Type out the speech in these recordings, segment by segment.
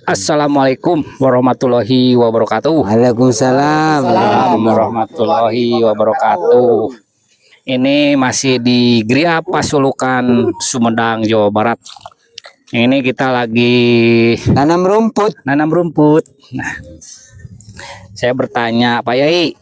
Assalamualaikum warahmatullahi wabarakatuh. Waalaikumsalam Warahmatullahi wabarakatuh. Ini masih di Gria Pasulukan, Sumedang, Jawa Barat. Ini kita lagi nanam rumput. Nah, saya bertanya Pak Yai,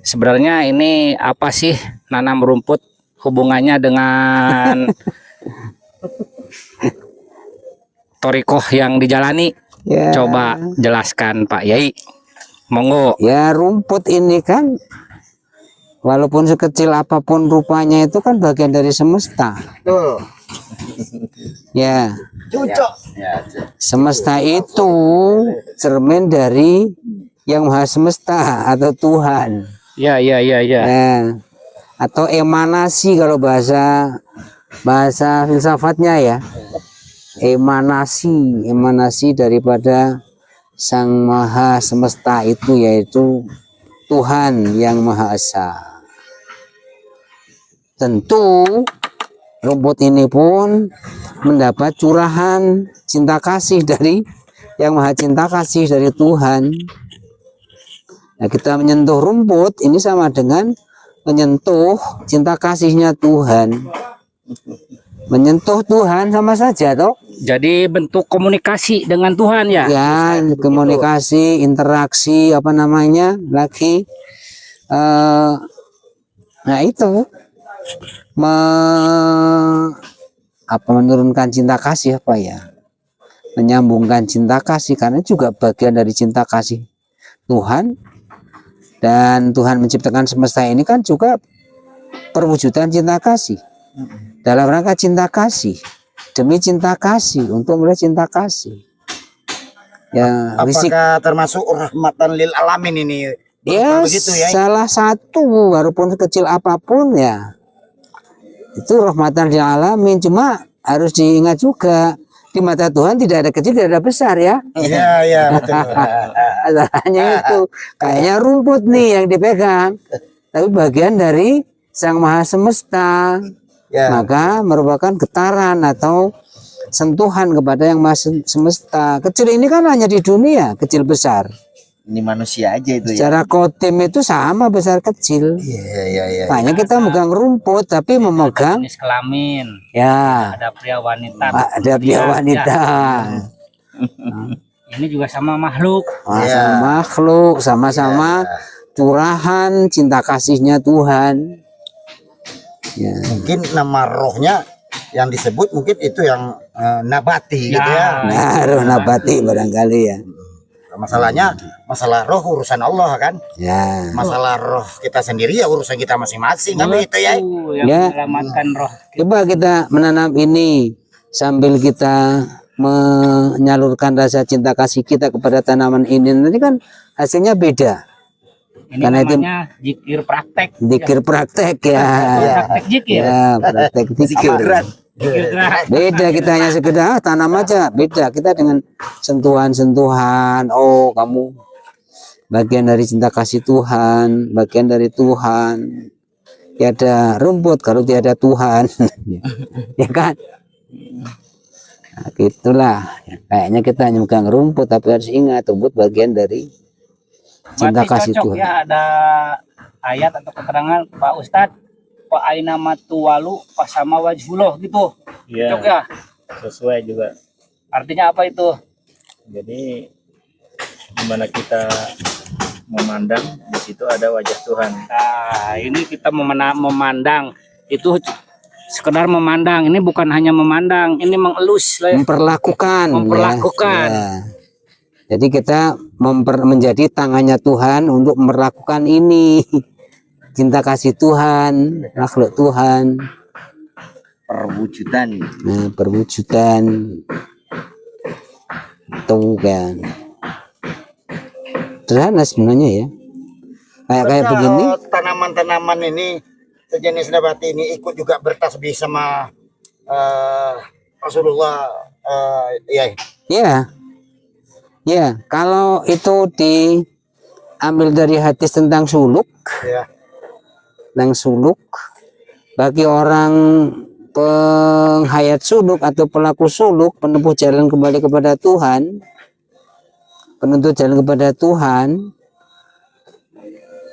sebenarnya ini apa sih nanam rumput, hubungannya dengan torikoh yang dijalani? Ya. Coba jelaskan Pak Yai, monggo. Ya, rumput ini kan walaupun sekecil apapun rupanya itu kan bagian dari semesta. Tuh. Ya, Cocok. semesta itu cermin dari yang maha semesta atau Tuhan. Ya. Ya. Atau emanasi kalau bahasa filsafatnya ya. Emanasi daripada Sang Maha Semesta itu, yaitu Tuhan yang Maha Esa. Tentu rumput ini pun mendapat curahan cinta kasih dari yang Maha Cinta Kasih, dari Tuhan. Nah, kita menyentuh rumput ini sama dengan menyentuh cinta kasihnya Tuhan. Menyentuh Tuhan sama saja toh. Jadi bentuk komunikasi dengan Tuhan ya. Ya, komunikasi, interaksi, apa namanya lagi. Nah itu menurunkan cinta kasih, apa ya, menyambungkan cinta kasih, karena juga bagian dari cinta kasih Tuhan. Dan Tuhan menciptakan semesta ini kan juga perwujudan cinta kasih, dalam rangka cinta kasih, demi cinta kasih, untuk melihat cinta kasih. Ya, apakah termasuk rahmatan lil alamin ini? Ya, begitu ya. Salah satu, walaupun kecil apapun ya, itu rahmatan lil alamin. Cuma harus diingat juga, di mata Tuhan tidak ada kecil, tidak ada besar ya. Iya, betul. Masalahnya itu kayaknya rumput nih yang dipegang, tapi bagian dari Sang Maha Semesta. Ya. Maka merupakan getaran atau sentuhan kepada yang Maha Semesta. Kecil ini kan hanya di dunia, kecil besar. Ini manusia aja itu Secara kotim itu sama besar kecil. Iya. Makanya kita memegang rumput, tapi memegang Jenis kelamin. ya, Ada pria wanita. ada pria wanita. Ini juga sama makhluk. Sama makhluk, sama-sama curahan cinta kasihnya Tuhan. Ya. Mungkin nama rohnya yang disebut mungkin itu yang nabati gitu ya. Nah, roh nabati barangkali ya. Masalahnya masalah roh urusan Allah kan. Ya. Masalah roh kita sendiri ya urusan kita masing-masing kan begitu ya. Yang Ya. menyelamatkan roh. Coba kita menanam ini sambil kita menyalurkan rasa cinta kasih kita kepada tanaman ini, nanti kan hasilnya beda. Ini Karena itu namanya zikir praktek. zikir praktek ya. Praktek zikir. Ya, praktek zikir. Zikir gerak. Beda, kita hanya sekedar tanam aja. Beda kita dengan sentuhan-sentuhan. Oh, kamu bagian dari cinta kasih Tuhan, bagian dari Tuhan. Tiada rumput kalau tiada Tuhan. Ya kan? Nah, gitulah. Kayaknya kita hanya megang rumput, tapi harus ingat rumput bagian dari cinta Berarti kasih cocok Tuhan. ya, ada ayat atau keterangan Pak Ustadz, Pak aina matuwalu pasama wajhullah gitu. Iya, Cocok ya. sesuai juga. Artinya apa itu? Jadi dimana kita memandang, di situ ada wajah Tuhan. Nah, ini kita memandang itu sekedar memandang. Ini bukan hanya memandang, ini mengelus lah ya. Memperlakukan. Memperlakukan. Ya. Jadi kita menjadi tangannya Tuhan untuk memperlakukan ini. Cinta kasih Tuhan, makhluk Tuhan. Perwujudan. Nah, perwujudan. Tuh kan. Sederhana sebenarnya ya. Kayak begini. Tanaman-tanaman ini sejenis nabati ini ikut juga bertasbih sama Rasulullah ya. Ya, kalau itu diambil dari hadis tentang suluk, Ya. tentang suluk, bagi orang penghayat suluk atau pelaku suluk, penempuh jalan kembali kepada Tuhan, penuntut jalan kepada Tuhan.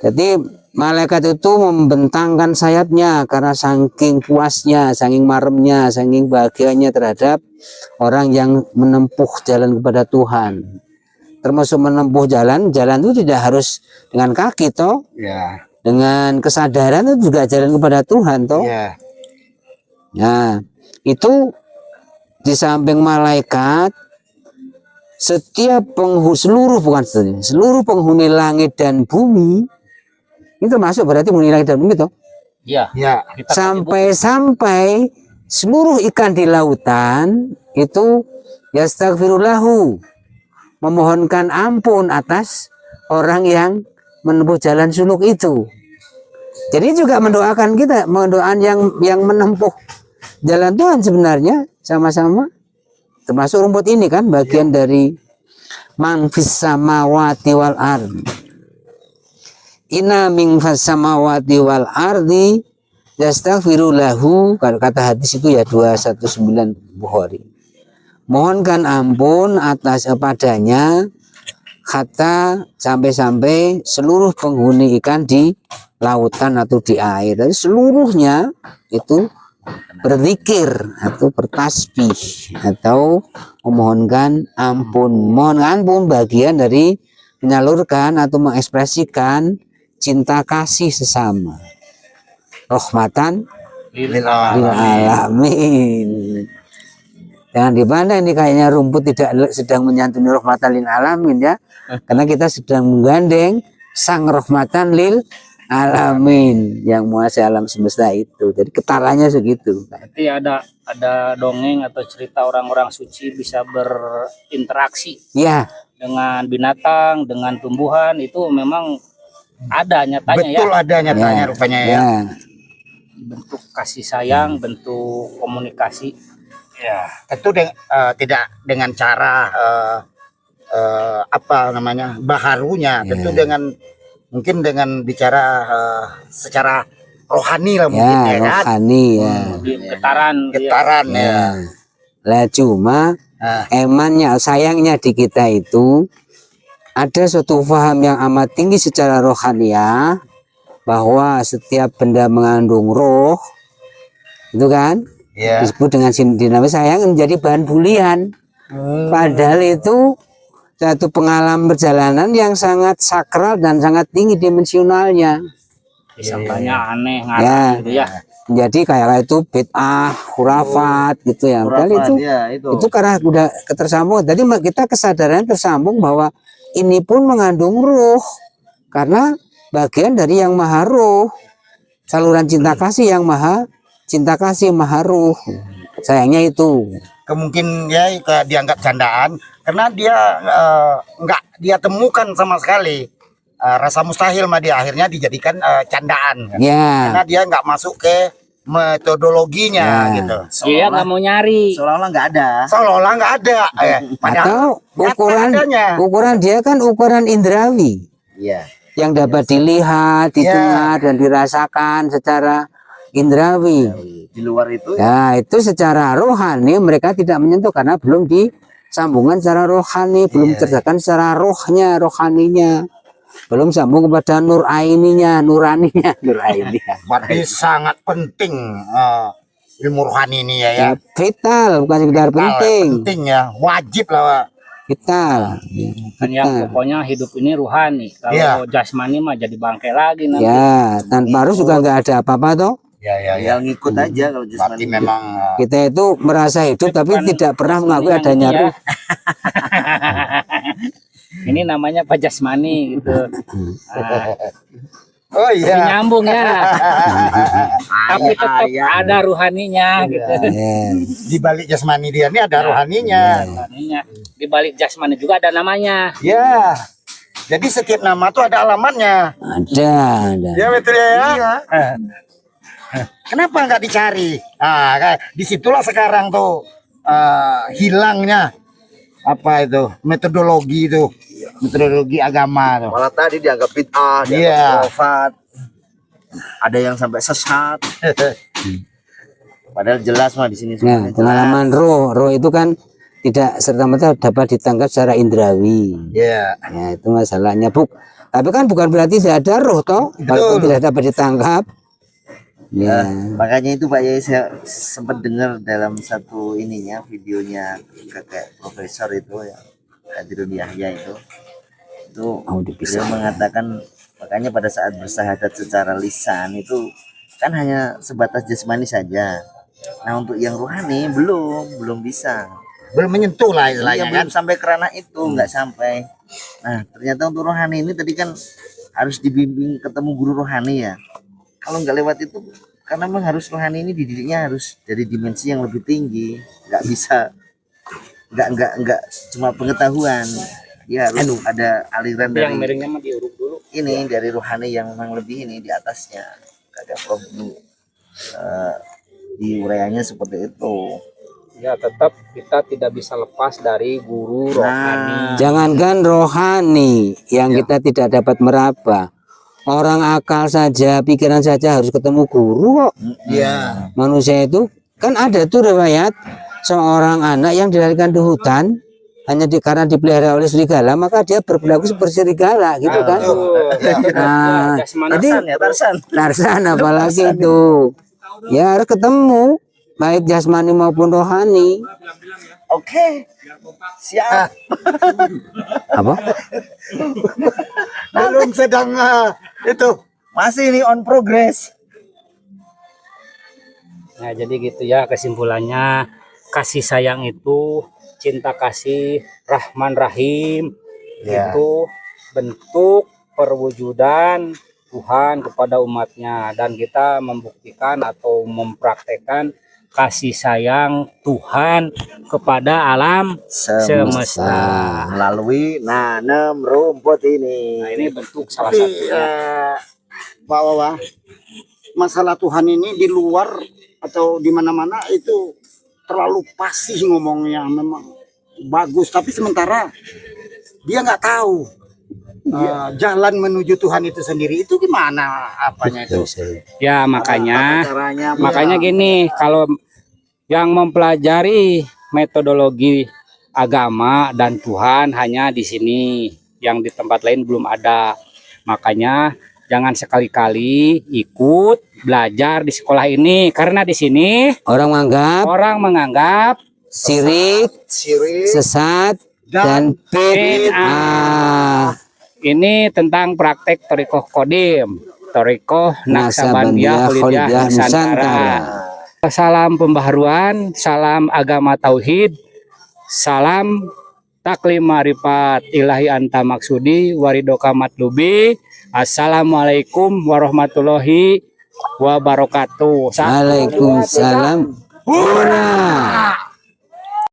Jadi malaikat itu membentangkan sayapnya karena saking puasnya, saking maremnya, saking bahagianya terhadap orang yang menempuh jalan kepada Tuhan. Termasuk menempuh jalan itu tidak harus dengan kaki toh, Ya. dengan kesadaran itu juga jalan kepada Tuhan toh. Ya. Nah, itu di samping malaikat, seluruh penghuni langit dan bumi, itu termasuk berarti penghuni langit dan bumi toh. Iya. Ya. Sampai seluruh ikan di lautan itu yastaghfirullahu, memohonkan ampun atas orang yang menempuh jalan suluk itu. Jadi juga mendoakan kita, mendoakan yang menempuh jalan Tuhan sebenarnya sama-sama. Termasuk rumput ini kan bagian dari man fis samawati wal ardi. Inna min fis samawati wal ardi yastaghfirulahu, kalau kata hadis itu ya 219 Bukhari. Mohonkan ampun atas padanya, kata sampai seluruh penghuni ikan di lautan atau di air. Dari seluruhnya itu berzikir atau bertasbih atau memohonkan ampun. Mohon ampun bagian dari menyalurkan atau mengekspresikan cinta kasih sesama. Rahmatan lil alamin. Jangan dipandang ini kayaknya rumput tidak sedang menyantuni rahmatan lil alamin ya. Karena kita sedang menggandeng sang rahmatan lil alamin yang menguasai alam semesta itu. Jadi ketarannya segitu. Berarti ada dongeng atau cerita orang-orang suci bisa berinteraksi Ya, dengan binatang, dengan tumbuhan, itu memang ada nyatanya. Betul ya. ada nyatanya ya, rupanya ya. ya. Bentuk kasih sayang, bentuk komunikasi. Ya, tentu tidak dengan cara apa namanya baharunya, tentu dengan mungkin dengan bicara secara rohani lah mungkin Ya, ya kan. rohani ya. Getaran ya. Ya. Lah cuma emannya, sayangnya di kita itu ada suatu paham yang amat tinggi secara rohaniah bahwa setiap benda mengandung roh, itu kan Ya. disebut dengan dinamis sayang, menjadi bahan bulian. Padahal itu satu pengalaman perjalanan yang sangat sakral dan sangat tinggi dimensionalnya. Disangkanya aneh, Ya. ngarang gitu ya. Jadi kayak itu bid'ah, khurafat gitu ya. Padahal itu karena udah ketersambung. Jadi kita kesadaran tersambung bahwa ini pun mengandung ruh karena bagian dari yang maha ruh, saluran cinta kasih yang maha cinta kasih maha ruh. Sayangnya itu. Kemungkinan ya dianggap candaan karena dia nggak dia temukan sama sekali rasa mustahil mah dia akhirnya dijadikan candaan kan? Ya. Karena dia nggak masuk ke metodologinya Ya. gitu. Dia nggak mau nyari. Seolah-olah nggak ada. Atau adanya. ukuran dia kan ukuran indrawi. Iya. Yang dapat dilihat, didengar dan dirasakan secara indrawi. Di luar itu Ya, itu secara rohani mereka tidak menyentuh karena belum disambungkan secara rohani, belum terjadikan secara rohnya, rohaninya. Belum sambung kepada nur aininya, nuraninya, nur aininya. berarti sangat penting ilmu rohani ini ya. Ya, vital, bukan sekedar penting. Penting ya, wajib lah. Vital. Kan yang pokoknya hidup ini ruhani. Kalau jasmani mah jadi bangkai lagi nanti. Ya, tanpa ruh juga nggak ada apa-apa toh. Ya. Ngikut aja kalau berarti memang Kita itu merasa hidup tapi tidak pernah mengakui adanya ruh. Ini namanya Pak Jasmani gitu. oh Tapi nyambung ya. Tapi tetap ada ruhaninya gitu. Ya. di balik jasmani dia ini ada rohaninya. Ruhaninya. Di balik jasmani juga ada namanya. Ya. Jadi setiap nama tuh ada alamatnya. Ada. Ya betul ya. Kenapa nggak dicari? Disitulah sekarang tuh hilangnya apa itu metodologi agama tuh. Malah tadi dianggap bid'ah, dianggap khurafat. Ada yang sampai sesat. Padahal jelas mah di sini Nah, pengalaman roh itu kan tidak serta-merta dapat ditangkap secara indrawi. Ya. Ya, itu masalahnya, Bu. Tapi kan bukan berarti tidak ada roh toh, kalau tidak dapat ditangkap. Ya. Makanya itu Pak Yai, saya sempat dengar dalam satu ininya, videonya kakek profesor itu ya, Kadirul Yahya itu Mau dipisah. beliau mengatakan, makanya pada saat bersahadat secara lisan itu kan hanya sebatas jasmani saja. Nah untuk yang rohani belum bisa. Belum menyentuh lah Iya, istilahnya kan. belum sampai ke ranah itu, nggak sampai. Nah ternyata untuk rohani ini tadi kan harus dibimbing ketemu guru rohani ya. Kalau nggak lewat itu, karena memang harus rohani ini dididiknya harus dari dimensi yang lebih tinggi, nggak bisa nggak cuma pengetahuan, ya harus ada aliran Yang dari miringnya mah diuruk dulu. ini, dari rohani yang memang lebih ini di atasnya. Ada Prof di uraiannya seperti itu. Ya tetap kita tidak bisa lepas dari guru rohani. Jangankan rohani yang kita tidak dapat meraba, orang akal saja, pikiran saja harus ketemu guru kok. Iya. Manusia itu kan ada tuh riwayat seorang anak yang dilarikan di hutan hanya karena dipelihara oleh serigala, maka dia berperilaku seperti serigala gitu kan. Nah, jadi Tarsan apalagi itu. Ya harus ketemu baik jasmani maupun rohani. Oke, siap. Apa? Belum sedang itu. Masih ini on progress. Nah, jadi gitu ya kesimpulannya, kasih sayang itu, cinta kasih Rahman Rahim, itu bentuk perwujudan Tuhan kepada umatnya, dan kita membuktikan atau mempraktekkan kasih sayang Tuhan kepada alam semesta. Melalui nanam rumput ini. Nah, ini bentuk salah Tapi satunya. Pak Wawa, masalah Tuhan ini di luar atau di mana-mana itu terlalu fasih ngomongnya, memang bagus, tapi sementara dia nggak tahu jalan menuju Tuhan itu sendiri itu gimana apanya itu. Ya makanya Caranya makanya gini, kalau yang mempelajari metodologi agama dan Tuhan hanya di sini, yang di tempat lain belum ada. Makanya jangan sekali-kali ikut belajar di sekolah ini, karena di sini Orang orang menganggap syirik, sesat, dan bid'ah. ini tentang praktek Thariqah Qadim, Thariqah Naksabandiyah Naksabandiyah Khalidiyah Khalidiyah Nusantara. Salam pembaharuan, salam agama tauhid, salam taklim marifat ilahi anta maksudi waridoka matlubi. Assalamualaikum warahmatullahi wabarakatuh. Waalaikumsalam. Hurrah.